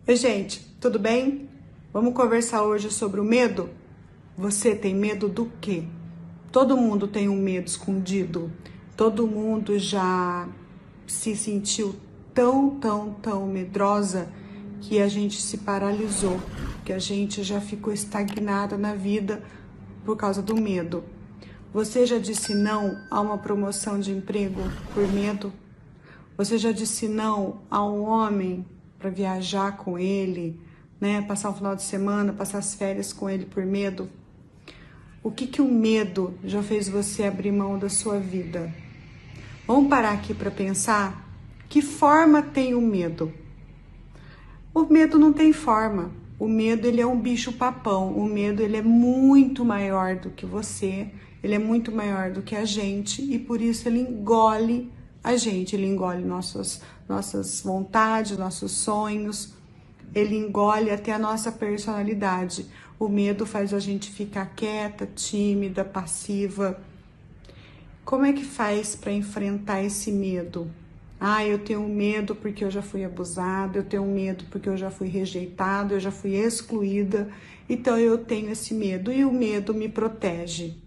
Oi, gente, tudo bem? Vamos conversar hoje sobre o medo? Você tem medo do quê? Todo mundo tem um medo escondido. Todo mundo já se sentiu tão medrosa que a gente se paralisou, que a gente já ficou estagnada na vida por causa do medo. Você já disse não a uma promoção de emprego por medo? Você já disse não a um homem para viajar com ele, né? Passar um final de semana, passar as férias com ele por medo? O que o medo já fez você abrir mão da sua vida? Vamos parar aqui para pensar? Que forma tem o medo? O medo não tem forma. O medo, ele é um bicho papão. O medo, ele é muito maior do que você. Ele é muito maior do que a gente e por isso ele engole a gente. Ele engole nossas vontades, nossos sonhos. Ele engole até a nossa personalidade. O medo faz a gente ficar quieta, tímida, passiva. Como é que faz para enfrentar esse medo? Eu tenho medo porque eu já fui abusada, eu tenho medo porque eu já fui rejeitada, eu já fui excluída, então eu tenho esse medo e o medo me protege.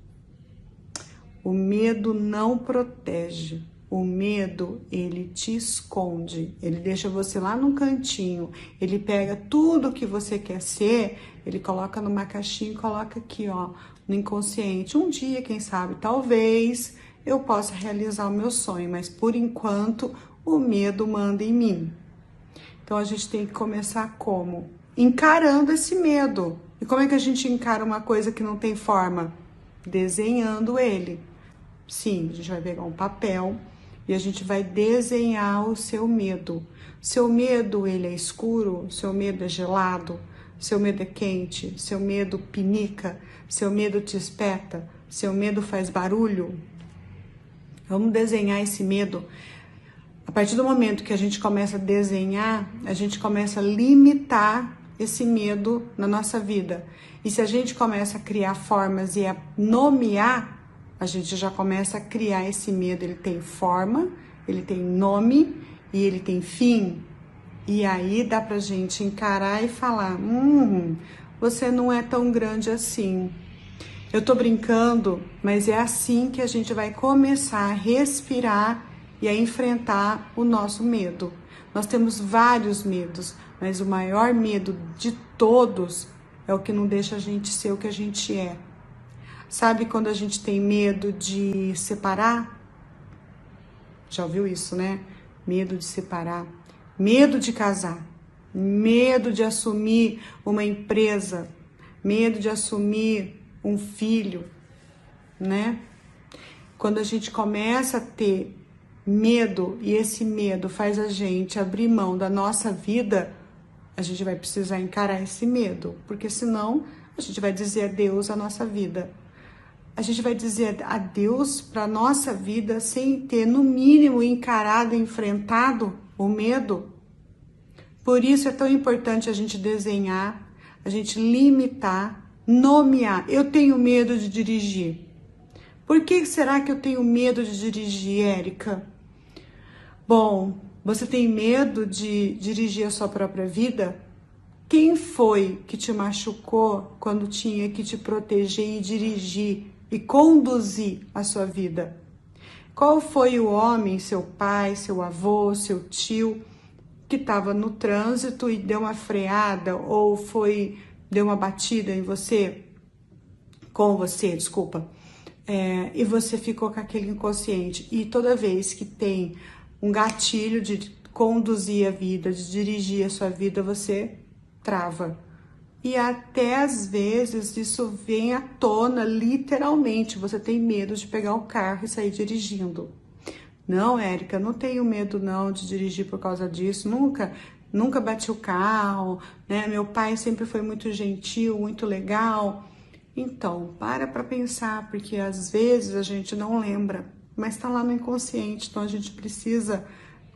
O medo não protege. O medo, ele te esconde, ele deixa você lá num cantinho, ele pega tudo que você quer ser, ele coloca numa caixinha e coloca aqui, ó, no inconsciente. Um dia, quem sabe, talvez eu possa realizar o meu sonho, mas por enquanto o medo manda em mim. Então a gente tem que começar como? Encarando esse medo. E como é que a gente encara uma coisa que não tem forma? Desenhando ele. Sim, a gente vai pegar um papel e a gente vai desenhar o seu medo. Seu medo, ele é escuro? Seu medo é gelado? Seu medo é quente? Seu medo pinica? Seu medo te espeta? Seu medo faz barulho? Vamos desenhar esse medo. A partir do momento que a gente começa a desenhar, a gente começa a limitar esse medo na nossa vida. E se a gente começa a criar formas e a nomear, a gente já começa a criar esse medo. Ele tem forma, ele tem nome e ele tem fim. E aí dá pra gente encarar e falar, você não é tão grande assim. Eu tô brincando, mas é assim que a gente vai começar a respirar e a enfrentar o nosso medo. Nós temos vários medos, mas o maior medo de todos é o que não deixa a gente ser o que a gente é. Sabe quando a gente tem medo de separar? Já ouviu isso, né? Medo de separar, medo de casar, medo de assumir uma empresa, medo de assumir um filho, né? Quando a gente começa a ter medo e esse medo faz a gente abrir mão da nossa vida, a gente vai precisar encarar esse medo, porque senão a gente vai dizer adeus à nossa vida. A gente vai dizer adeus para a nossa vida sem ter, no mínimo, encarado e enfrentado o medo. Por isso é tão importante a gente desenhar, a gente limitar, nomear. Eu tenho medo de dirigir. Por que será que eu tenho medo de dirigir, Érica? Bom, você tem medo de dirigir a sua própria vida? Quem foi que te machucou quando tinha que te proteger e dirigir e conduzir a sua vida? Qual foi o homem, seu pai, seu avô, seu tio, que estava no trânsito e deu uma freada ou deu uma batida em você? Com você, desculpa. E você ficou com aquele inconsciente. E toda vez que tem um gatilho de conduzir a vida, de dirigir a sua vida, você trava. E até às vezes isso vem à tona, literalmente. Você tem medo de pegar o carro e sair dirigindo. Não, Érica, não tenho medo não de dirigir por causa disso. Nunca bati o carro, né? Meu pai sempre foi muito gentil, muito legal. Então, para pensar, porque às vezes a gente não lembra, mas está lá no inconsciente, então a gente precisa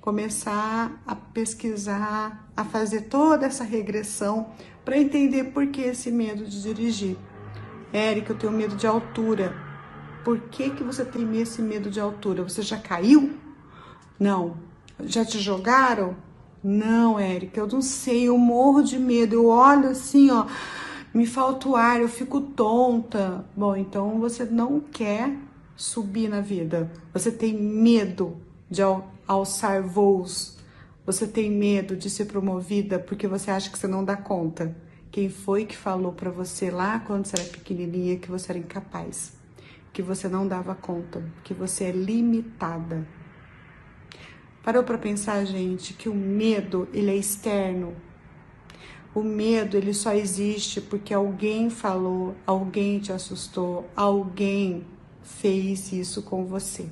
começar a pesquisar, a fazer toda essa regressão para entender por que esse medo de dirigir. Érica, eu tenho medo de altura. Por que você tem esse medo de altura? Você já caiu? Não. Já te jogaram? Não, Érica, eu não sei, eu morro de medo. Eu olho assim, ó, me falta o ar, eu fico tonta. Bom, então você não quer subir na vida. Você tem medo de alçar voos. Você tem medo de ser promovida porque você acha que você não dá conta. Quem foi que falou pra você lá quando você era pequenininha que você era incapaz? Que você não dava conta, que você é limitada. Parou para pensar, gente, que o medo, ele é externo. O medo, ele só existe porque alguém falou, alguém te assustou, alguém fez isso com você.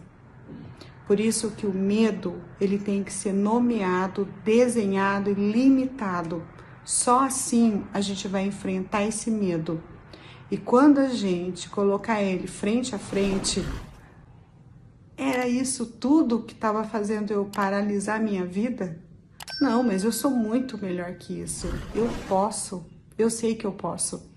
Por isso que o medo, ele tem que ser nomeado, desenhado e limitado. Só assim a gente vai enfrentar esse medo. E quando a gente colocar ele frente a frente, era isso tudo que estava fazendo eu paralisar minha vida? Não, mas eu sou muito melhor que isso. Eu posso, eu sei que eu posso.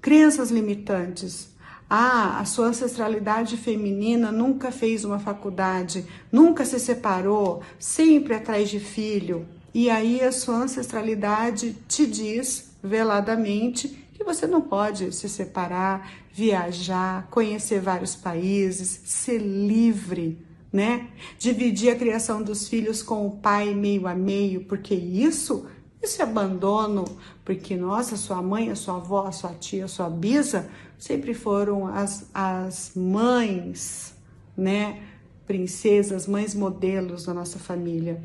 Crenças limitantes. Ah, a sua ancestralidade feminina nunca fez uma faculdade, nunca se separou, sempre atrás de filho. E aí a sua ancestralidade te diz veladamente que você não pode se separar, viajar, conhecer vários países, ser livre, né? Dividir a criação dos filhos com o pai meio a meio, porque isso é abandono, porque, nossa, sua mãe, a sua avó, a sua tia, a sua bisa, sempre foram as mães, né? Princesas, mães modelos da nossa família.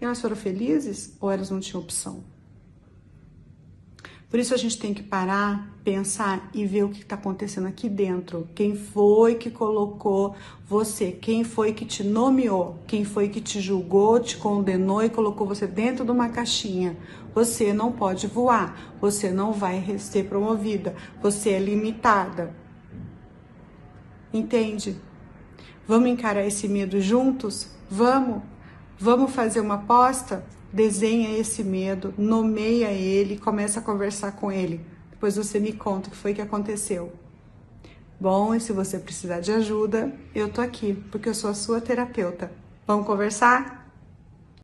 E elas foram felizes ou elas não tinham opção? Por isso a gente tem que parar, pensar e ver o que está acontecendo aqui dentro. Quem foi que colocou você? Quem foi que te nomeou? Quem foi que te julgou, te condenou e colocou você dentro de uma caixinha? Você não pode voar, você não vai ser promovida, você é limitada. Entende? Vamos encarar esse medo juntos? Vamos? Vamos fazer uma aposta? Desenha esse medo, nomeia ele, começa a conversar com ele. Depois você me conta o que foi que aconteceu. Bom, e se você precisar de ajuda, eu tô aqui, porque eu sou a sua terapeuta. Vamos conversar?